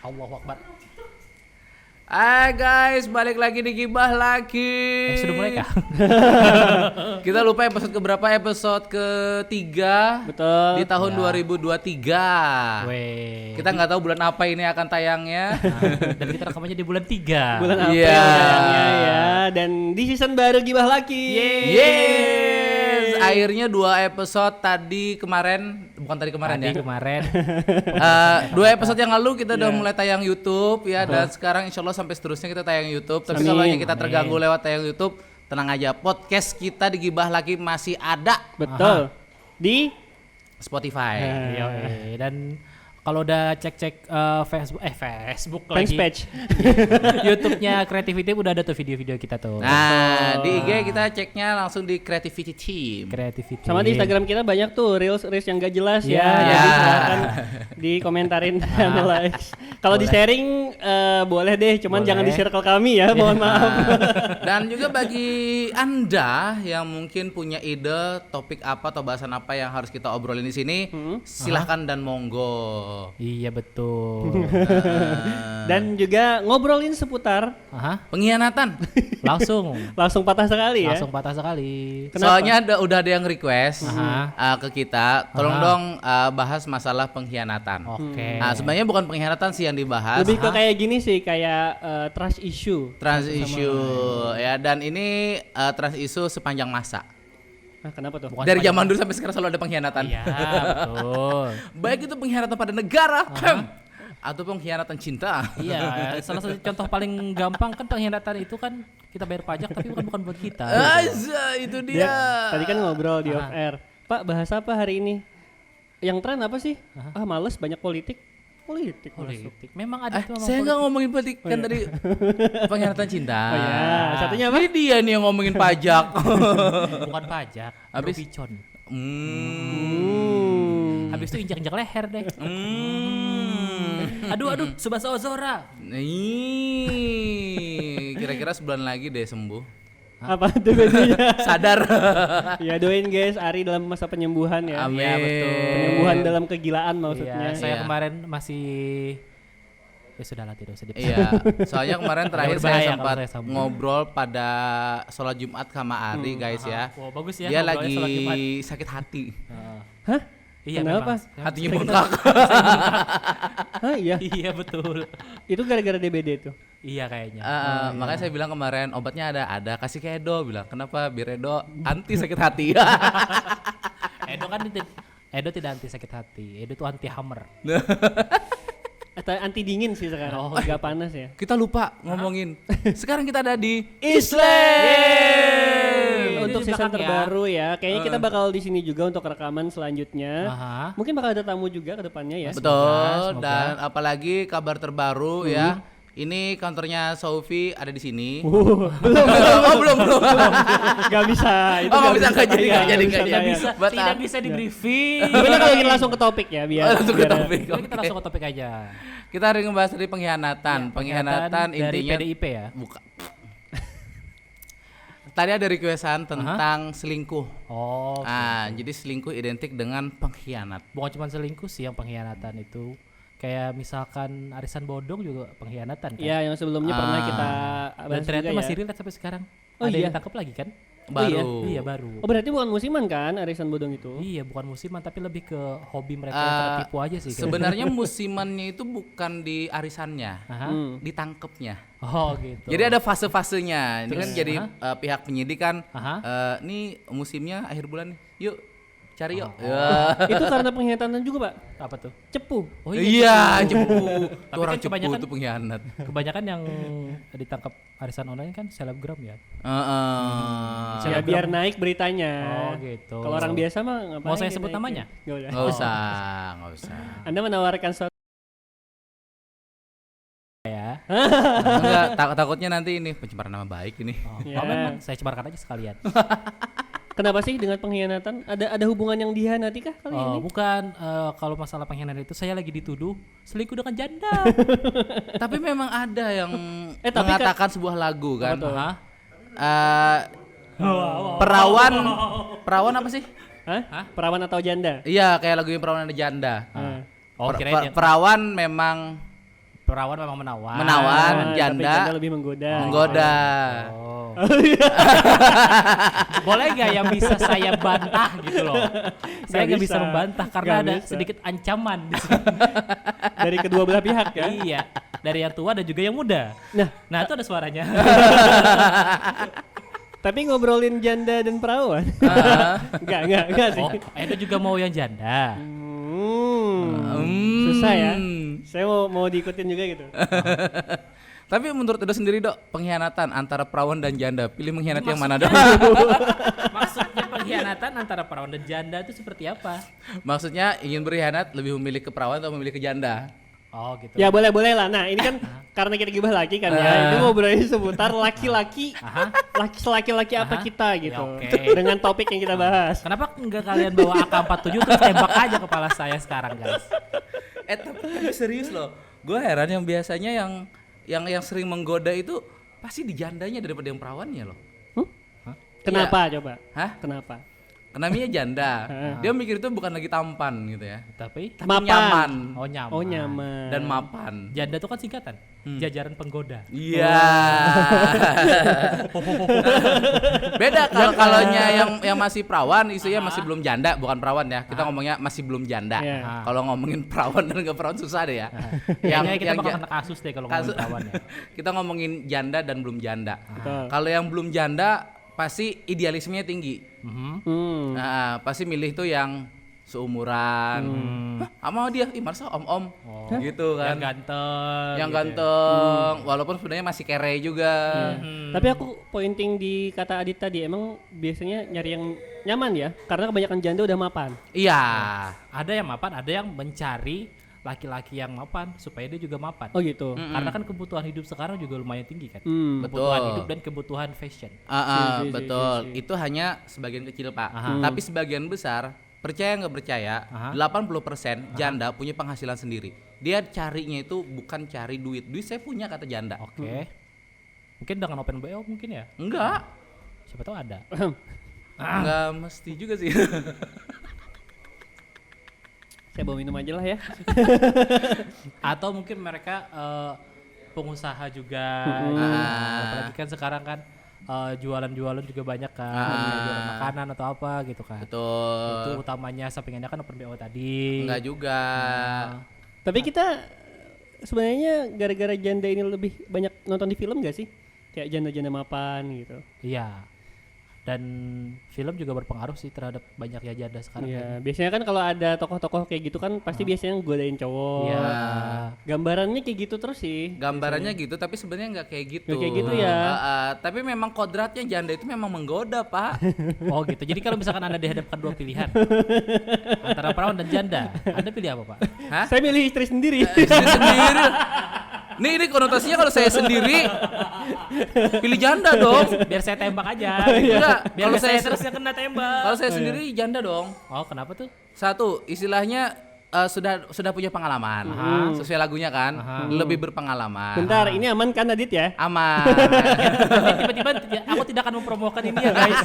Allahu Akbar. Hai guys, balik lagi di Gibah lagi. Sudah mulai kah? Kita lupa episode keberapa, episode ketiga. Betul. Di tahun 2023. Weh. Kita nggak tahu bulan apa ini akan tayangnya. Dan kita rekamannya di bulan 3. Bulan April Iya. sayangnya ya. Dan di season baru Gibah lagi. Yes, akhirnya 2 episode tadi kemarin, bukan tadi kemarin Tadi ya. kemarin. 2 episode yang lalu kita udah Iya. mulai tayang YouTube ya, dan sekarang insya Allah sampai seterusnya kita tayang YouTube. Tapi Amin. kalau yang kita Amin. terganggu lewat tayang YouTube, tenang aja, podcast kita di Gibah lagi masih ada Betul. Di Spotify. Iya, dan kalau udah cek-cek Facebook Thanks lagi. page. YouTube-nya Creativity udah ada tuh video-video kita tuh. Nah, di IG kita ceknya langsung di Creativity Team. Creativity. Sama di Instagram kita banyak tuh reels yang gak jelas ya. Ya. Jadi Ya. silakan dikomentarin dan like. Kalau di sharing boleh deh, cuman Boleh. jangan di circle kami ya. Mohon maaf. Dan juga bagi Anda yang mungkin punya ide topik apa atau bahasan apa yang harus kita obrolin di sini, silahkan dan monggo. Iya betul. Dan juga ngobrolin seputar Aha. Pengkhianatan. Langsung patah sekali ya. langsung patah sekali. Kenapa? Soalnya udah ada yang request ke kita, tolong Aha. dong bahas masalah pengkhianatan. Oke. Nah, sebenarnya bukan pengkhianatan sih yang dibahas, Lebih ke kayak gini sih, kayak trust issue. trans issue ya, dan ini trans issue sepanjang masa. Nah, kenapa tuh? Bukan Dari sepanjang- zaman dulu sampai sekarang selalu ada pengkhianatan. Iya, betul. Baik itu pengkhianatan pada negara atau pengkhianatan cinta. Iya, salah satu contoh paling gampang kan pengkhianatan itu kan kita bayar pajak tapi bukan buat kita. Aza, itu dia. Tadi kan ngobrol di Aha. off air. Pak, bahas apa hari ini? Yang tren apa sih? Males banyak politik. Politik. masuk. Politik. Memang ada tuh memang Saya nggak politik. ngomongin politik kan tadi pengkhianatan cinta. Oh ya, satunya apa? Ini dia nih yang ngomongin pajak. Bukan pajak, Habis? Robicon. Hmm. Habis itu injak-injak leher deh. Hmm. Aduh, Subasa Ozora. Nih, kira-kira sebulan lagi deh sembuh. Apa tuh bedanya? Sadar. Ya doain guys, Ari dalam masa penyembuhan ya. Amin. Iya, betul. Penyembuhan dalam kegilaan maksudnya. Iya, saya Iya. kemarin masih ya sudahlah tidak usah dibahas. Iya, soalnya kemarin terakhir Berbahaya saya kalau sempat saya sambung. ngobrol pada sholat Jumat sama Ari guys ya. Wah, bagus ya. Dia ngobrolnya lagi sholat Jumat. sakit hati. Heeh. Hah? Iya, Kenapa? memang. Hatinya Saya bengkak. Hah, iya. Iya, betul. Itu gara-gara DBD tuh. Iya kayaknya. Makanya saya bilang kemarin obatnya ada kasih ke Edo, bilang kenapa biar Edo anti sakit hati. Edo tidak anti sakit hati. Edo tuh anti hammer. Atau anti dingin sih sekarang. Oh, Agak panas ya. Kita lupa ngomongin. Sekarang kita ada di Yeay. Untuk Ini di season belakang ya. terbaru ya. Kayaknya kita bakal di sini juga untuk rekaman selanjutnya. Aha. Mungkin bakal ada tamu juga ke depannya ya. Betul, Semoga. dan apalagi kabar terbaru ya. Ini kantornya Sofi ada di sini. Belum. belum. Gak bisa. Itu Oh, nggak bisa, nggak jadi, Iya, nggak jadi, bisa, nggak nggak jadi. bisa. Batal. Tidak bisa di briefing. Gimana kalau kita langsung ke topik ya biar. Langsung ke biar- topik. Jadi kita Oke. langsung ke topik aja. Kita hari ngebahas dari pengkhianatan. Pengkhianatan dari intinya PDIP ya. bukan. Tadi ada requestan tentang selingkuh. Oh, Jadi selingkuh identik dengan pengkhianat. bukan cuma selingkuh sih yang pengkhianatan itu. Kayak misalkan arisan bodong juga pengkhianatan kan. Iya, yang sebelumnya pernah kita Dan bahas ternyata juga masih ya. relate sampai sekarang. Oh, Ada iya? yang ditangkap lagi kan? Baru. Iya, baru. Oh, berarti bukan musiman kan arisan bodong itu? Iya, bukan musiman tapi lebih ke hobi mereka yang tertipu aja sih. kayaknya. Sebenarnya musimannya itu bukan di arisannya, Aha. ditangkepnya. Oh, gitu. Jadi ada fase-fasenya. Ini kan Terus, jadi pihak penyidik kan, Aha. nih musimnya akhir bulan nih. Yuk cari yuk. Itu karena pengkhianatan juga, Pak. Apa tuh? Cepu. Oh Iya, cepu. Tapi Tuh orang kan cepu kebanyakan- tuh pengkhianat. Kebanyakan yang ditangkap arisan online kan selebgram ya. Ya biar naik beritanya. Oh, gitu. Kalau orang biasa mah ngapain? Mau saya dia sebut naikin? namanya? Nggak usah. Nggak usah, nggak usah. Anda menawarkan sesuatu. Ya. Enggak, takutnya nanti ini pencemaran nama baik ini. Oh, Ya. memang saya cemarkan aja sekalian. Kenapa sih dengan pengkhianatan? Ada hubungan yang dihianati kah kali ini? Bukan kalau masalah pengkhianatan itu saya lagi dituduh selingkuh dengan janda. Tapi memang ada yang tapi mengatakan sebuah lagu kan. Apa tuh? Hah? Perawan apa sih? Hah? Perawan atau janda? Iya, kayak lagunya perawan ada janda. Nah. Oh, kirain yang Perawan memang Perawan memang menawan. Menawan, Tapi janda janda lebih menggoda. menggoda. Oh. Boleh nggak yang bisa saya bantah gitu loh? Saya nggak bisa bisa. membantah karena Nggak ada bisa. sedikit ancaman di sini. Dari kedua belah pihak ya. Iya, dari yang tua dan juga yang muda. Nah itu ada suaranya. Tapi ngobrolin janda dan perawan. Enggak sih. Oh, itu juga mau yang janda. Susah ya. Saya mau diikutin juga gitu. Tapi menurut Edo sendiri Dok, pengkhianatan antara perawan dan janda, pilih mengkhianati yang mana Dok? Maksudnya pengkhianatan antara perawan dan janda itu seperti apa? Maksudnya ingin berkhianat lebih memilih ke perawan atau memilih ke janda? Oh gitu. Ya boleh lah. Nah ini kan karena kita gibah laki kan ya. Ini ngobrolin seputar laki-laki. Laki-laki apa kita gitu. oke. Dengan topik yang kita bahas. Kenapa enggak kalian bawa AK-47 terus tembak aja kepala saya sekarang guys? Tapi serius loh, gue heran yang biasanya yang sering menggoda itu pasti di jandanya daripada yang perawannya loh. Kenapa coba? Hah? Kenapa? Namanya janda. Dia mikir itu bukan lagi tampan gitu ya. Tapi Mapan. Nyaman oh nyaman. Oh nyaman. dan mapan. Janda itu kan singkatan. Jajaran penggoda. Iya. Beda kalau yang masih perawan, isinya masih belum janda, bukan perawan ya. Kita ngomongnya masih belum janda. Iya. Kalau ngomongin perawan dan nggak perawan susah deh ya. Kayaknya kita bakal kena kasus deh kalau ngomongin perawan ya. Kita ngomongin janda dan belum janda. Betul. Kalau yang belum janda pasti idealismenya tinggi. Nah, pasti milih tuh yang seumuran. Hah, sama dia, masa om-om gitu kan. Yang ganteng. Yang gitu ya. ganteng, walaupun sebenarnya masih kere juga. Tapi aku pointing di kata Adit tadi, emang biasanya nyari yang nyaman ya, karena kebanyakan janda udah mapan. Iya. Ada yang mapan, ada yang mencari laki-laki yang mapan supaya dia juga mapan. Oh gitu. Karena kan kebutuhan hidup sekarang juga lumayan tinggi kan. Hmm. Kebutuhan Betul. hidup dan kebutuhan fashion. Si. Betul. Itu hanya sebagian kecil, Pak. Tapi sebagian besar, percaya nggak percaya, 80% janda punya penghasilan sendiri. Dia carinya itu bukan cari duit. Duit saya punya kata janda. Oke. Mungkin dengan open BO mungkin ya. Enggak. Siapa tahu ada. Enggak mesti juga sih. Saya bawa minum aja lah ya. Atau mungkin mereka pengusaha juga. gitu. Apalagi kan sekarang kan jualan-jualan juga banyak kan, kayak jualan makanan atau apa gitu kan. Betul. Itu utamanya sampingannya kan open BO tadi. Enggak juga. Tapi kita sebenarnya gara-gara janda ini lebih banyak nonton di film gak sih? Kayak janda-janda mapan gitu. Iya. Dan film juga berpengaruh sih terhadap banyaknya janda sekarang. Iya, biasanya kan kalau ada tokoh-tokoh kayak gitu kan pasti biasanya godain cowok. Iya. Gambarannya kayak gitu terus sih. Gambarannya gitu, tapi sebenarnya nggak kayak gitu. Nggak kayak gitu ya. Tapi memang kodratnya janda itu memang menggoda, Pak. Oh gitu. Jadi kalau misalkan Anda dihadapkan dua pilihan antara perawan dan janda, Anda pilih apa, Pak? Hah? Saya milih istri sendiri. Istri sendiri. Ini konotasinya kalau saya sendiri pilih janda dong. Biar saya tembak aja. Enggak, Biar kalau saya saya terus yang kena tembak. kalau saya sendiri janda dong. Oh, kenapa tuh? Satu, istilahnya sudah punya pengalaman. Sesuai lagunya kan, lebih berpengalaman. Bentar, ini aman kan Adit ya? Aman. Tapi tiba-tiba aku tidak akan mempromokan ini ya, guys.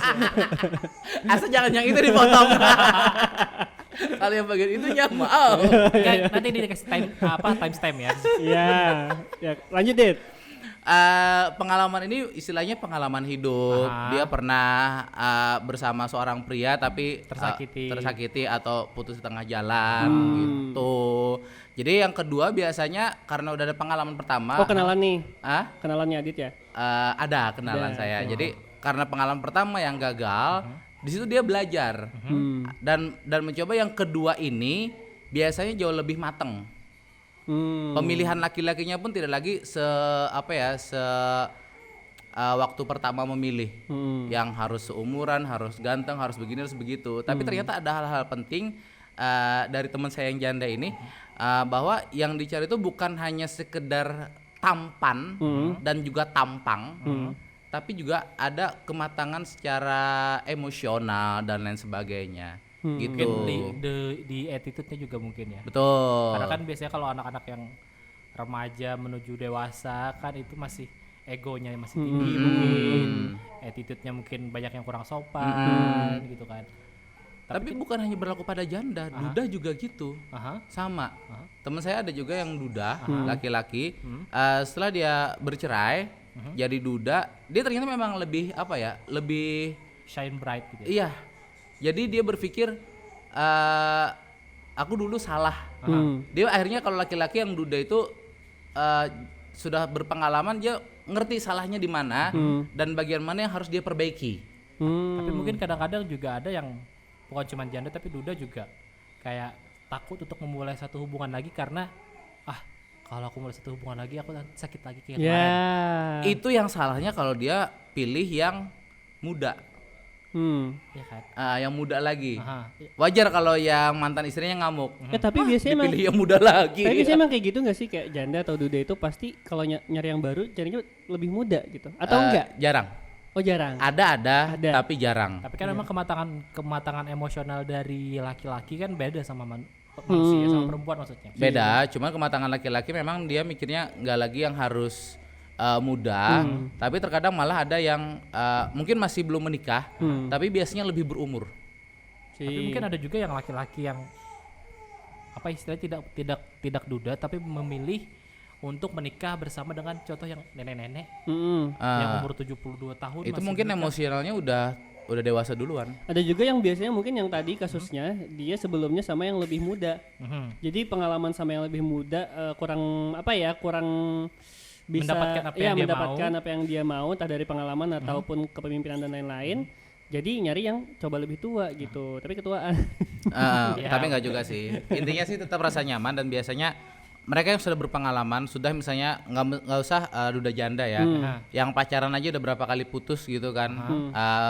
Asal jangan yang itu dipotong. Kalau yang bagian itunya maaf. Kayak nanti dikasih timestamp ya. Iya. Ya, lanjut Dit. Pengalaman ini istilahnya pengalaman hidup. Dia pernah bersama seorang pria tapi tersakiti atau putus di tengah jalan gitu. Jadi yang kedua biasanya karena udah ada pengalaman pertama. Oh, kenalan nih. Kenalannya Adit ya? Ada kenalan saya. Jadi karena pengalaman pertama yang gagal, di situ dia belajar dan mencoba yang kedua ini biasanya jauh lebih mateng. Pemilihan laki-lakinya pun tidak lagi waktu pertama memilih yang harus seumuran, harus ganteng, harus begini, harus begitu. Tapi ternyata ada hal-hal penting dari teman saya yang janda ini bahwa yang dicari itu bukan hanya sekedar tampan dan juga tampang, tapi juga ada kematangan secara emosional dan lain sebagainya. Gitu. Mungkin di attitude-nya juga mungkin ya. Betul. Karena kan biasanya kalau anak-anak yang remaja menuju dewasa kan itu masih egonya masih tinggi mungkin, attitude-nya mungkin banyak yang kurang sopan gitu kan. Tapi bukan hanya berlaku pada janda, duda juga gitu. Sama. Teman saya ada juga yang duda, laki-laki. Setelah dia bercerai, jadi duda, dia ternyata memang lebih apa ya? Lebih shine bright gitu ya. Iya. Jadi dia berpikir aku dulu salah. Dia akhirnya kalau laki-laki yang duda itu sudah berpengalaman, dia ngerti salahnya di mana dan bagian mana yang harus dia perbaiki. Tapi mungkin kadang-kadang juga ada yang bukan cuma janda tapi duda juga kayak takut untuk memulai satu hubungan lagi karena kalau aku mulai satu hubungan lagi aku nanti sakit lagi kayak kemarin. Itu yang salahnya kalau dia pilih yang muda. Ya kan? Yang muda lagi. Wajar kalau yang mantan istrinya ngamuk. Tapi biasanya dipilih yang muda lagi. Tapi biasanya emang kayak gitu nggak sih, kayak janda atau duda itu pasti kalau nyari yang baru carinya lebih muda gitu atau enggak? Jarang. Oh jarang. Ada tapi jarang. Tapi kan memang kematangan emosional dari laki-laki kan beda sama manusia sama perempuan maksudnya. Beda, cuma kematangan laki-laki memang dia mikirnya nggak lagi yang harus muda, tapi terkadang malah ada yang mungkin masih belum menikah, tapi biasanya lebih berumur. Tapi mungkin ada juga yang laki-laki yang apa istilahnya tidak duda tapi memilih untuk menikah bersama dengan contoh yang nenek-nenek yang umur 72 tahun. Itu mungkin emosionalnya udah dewasa duluan. Ada juga yang biasanya mungkin yang tadi kasusnya dia sebelumnya sama yang lebih muda. Jadi pengalaman sama yang lebih muda kurang bisa mendapatkan apa yang dia mau entah dari pengalaman ataupun kepemimpinan dan lain-lain. Jadi nyari yang coba lebih tua gitu. Tapi ketuaan. Tapi enggak juga sih. Intinya sih tetap rasa nyaman dan biasanya mereka yang sudah berpengalaman, sudah misalnya nggak usah duda janda ya, yang pacaran aja udah berapa kali putus gitu kan,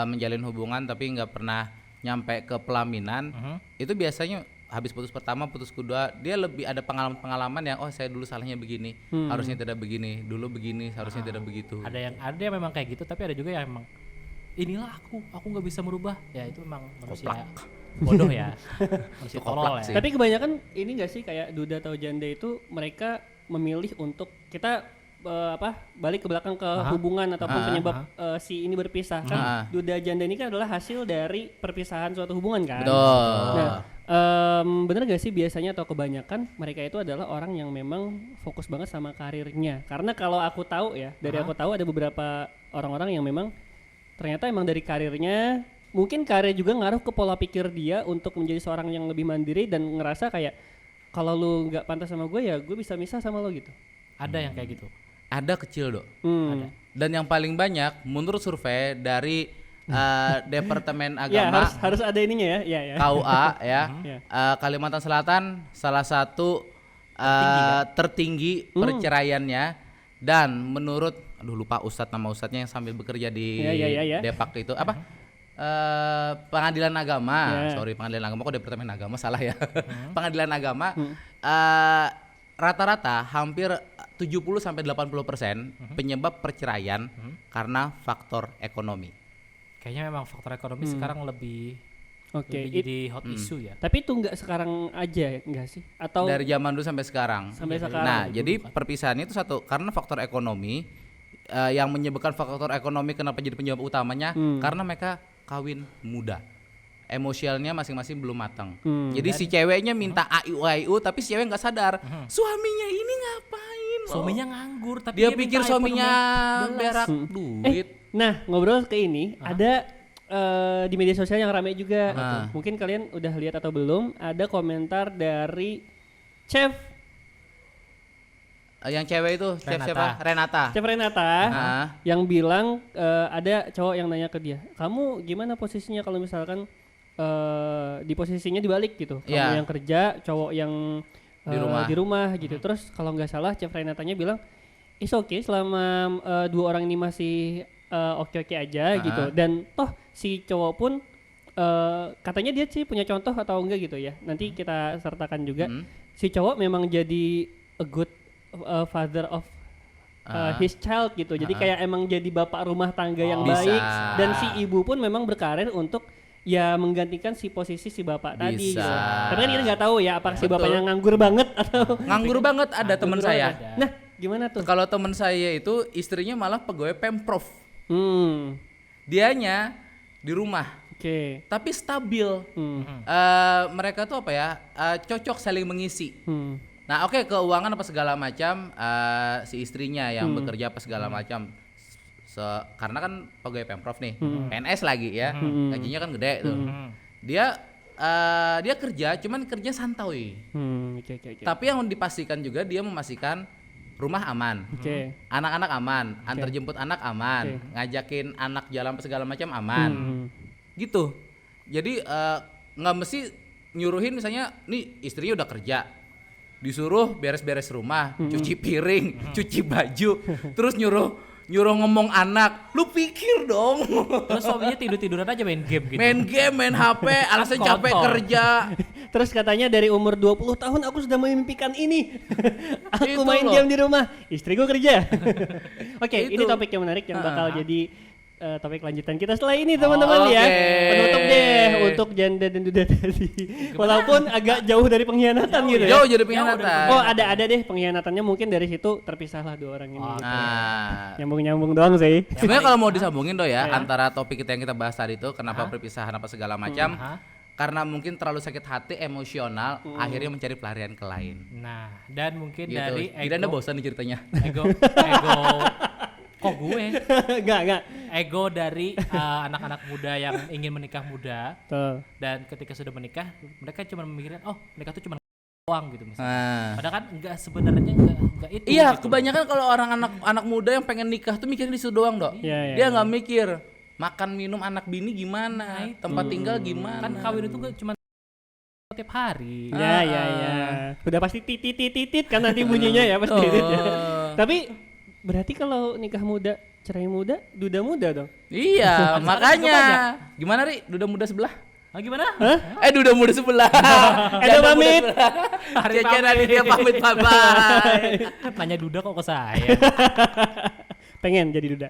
menjalin hubungan tapi nggak pernah nyampe ke pelaminan, itu biasanya habis putus pertama, putus kedua, dia lebih ada pengalaman-pengalaman yang saya dulu salahnya begini, harusnya tidak begini, dulu begini, harusnya tidak begitu. Ada yang memang kayak gitu, tapi ada juga yang memang inilah aku nggak bisa merubah, ya itu memang manusia. Bodoh ya. Masih tolol ya. Tapi kebanyakan ini enggak sih kayak duda atau janda itu mereka memilih untuk kita balik ke belakang ke hubungan ataupun penyebab si ini berpisah kan. Duda janda ini kan adalah hasil dari perpisahan suatu hubungan kan. Betul. Nah, bener gak sih biasanya atau kebanyakan mereka itu adalah orang yang memang fokus banget sama karirnya. Karena kalau aku tahu ya, aku tahu ada beberapa orang-orang yang memang ternyata emang dari karirnya mungkin karir juga ngaruh ke pola pikir dia untuk menjadi seorang yang lebih mandiri dan ngerasa kayak kalau lu nggak pantas sama gue ya gue bisa misah sama lo gitu. Ada yang kayak gitu. Ada kecil Dok. Ada. Dan yang paling banyak menurut survei dari Departemen Agama harus ada ininya ya. KUA ya. Kalimantan Selatan salah satu tertinggi perceraiannya dan menurut lupa nama ustadznya yang sambil bekerja di Depak itu apa? Pengadilan Agama, Pengadilan Agama kok Departemen Agama salah ya. Pengadilan Agama rata-rata hampir 70-80% penyebab perceraian karena faktor ekonomi. Kayaknya memang faktor ekonomi sekarang lebih jadi hot issue ya. Tapi itu enggak sekarang aja enggak sih? Atau dari zaman dulu sampai sekarang. Nah, jadi perpisahannya itu satu karena faktor ekonomi yang menyebabkan faktor ekonomi kenapa jadi penyebab utamanya karena mereka kawin muda, emosialnya masing-masing belum matang. Jadi si ceweknya minta AIU tapi si cewek nggak sadar suaminya ini ngapain. Suaminya nganggur tapi dia pikir suaminya berak duit. Nah ngobrol ke ini ada di media sosial yang ramai juga. Mungkin kalian udah lihat atau belum? Ada komentar dari Chef yang cewek itu Renata. Chef Renata yang bilang ada cowok yang nanya ke dia, kamu gimana posisinya kalau misalkan di posisinya dibalik gitu, kamu yang kerja, cowok yang di rumah gitu. Terus kalau nggak salah Chef Renatanya bilang it's okay selama dua orang ini masih oke-oke aja gitu. Dan toh si cowok pun katanya dia sih punya contoh atau enggak gitu ya, nanti kita sertakan juga. Si cowok memang jadi a good father of his child gitu. Jadi kayak emang jadi bapak rumah tangga yang baik. Dan si ibu pun memang berkarir untuk ya menggantikan si posisi si bapak tadi gitu. Tapi kan kita nggak tahu ya apakah si bapaknya nganggur banget atau nganggur banget. Ada teman saya. Nah gimana tuh? Kalau teman saya itu istrinya malah pegawai Pemprov. Dianya di rumah Tapi stabil. Mereka tuh apa ya? Cocok saling mengisi. Nah, keuangan apa segala macam si istrinya yang bekerja apa segala macam. Karena kan pegawai Pemprov nih, PNS lagi ya. Gajinya kan gede tuh. Dia kerja, cuman kerja santai. Tapi yang dipastikan juga dia memastikan rumah aman, anak-anak aman, antar jemput anak aman, ngajakin anak jalan segala macam aman, gitu. Jadi nggak mesti nyuruhin misalnya, nih istrinya udah kerja, disuruh beres-beres rumah, cuci piring, cuci baju, terus nyuruh ngomong anak, lu pikir dong. Terus suaminya tiduran aja main game gitu. Main game, main HP, alasan capek kerja. Terus katanya dari umur 20 tahun aku sudah memimpikan ini. Aku main loh. game di rumah, istriku kerja. Oke, ini topik yang menarik yang bakal jadi topik lanjutan kita setelah ini teman-teman ya. Penutup deh untuk janda dan duda tadi. Walaupun agak jauh dari pengkhianatan gitu ya. Jauh dari pengkhianatan. Oh ada deh pengkhianatannya, mungkin dari situ terpisahlah dua orang ini. Nyambung doang sih. Sebenarnya kalau mau disambungin antara topik kita yang kita bahas tadi itu kenapa perpisahan apa segala macam. Karena mungkin terlalu sakit hati, emosional, akhirnya mencari pelarian ke lain. Nah, dan mungkin gitu. dari ego. Tidak Anda bosan nih ceritanya. Ego. Kok gue? Enggak. Ego dari anak-anak muda yang ingin menikah muda. Dan ketika sudah menikah, mereka cuma memikirkan, menikah tuh cuma uang gitu misalnya. Padahal kan sebenarnya enggak itu. Iya, gitu. kebanyakan kalau orang anak muda yang pengen nikah tuh mikirnya di situ doang, Dok. Dia nggak mikir makan minum anak bini gimana, tempat tinggal gimana. Kan kawin itu cuma tiap hari. Ya. Udah pasti titit kan nanti bunyinya ya pasti titit ya. Tapi berarti kalau nikah muda, cerai muda, duda muda dong? Iya, makanya. Gimana Ri? Duda muda sebelah? Gimana? Duda muda sebelah. Udah pamit. Dia pamit, bye-bye. Nanya duda kok ke saya? Pengen jadi duda.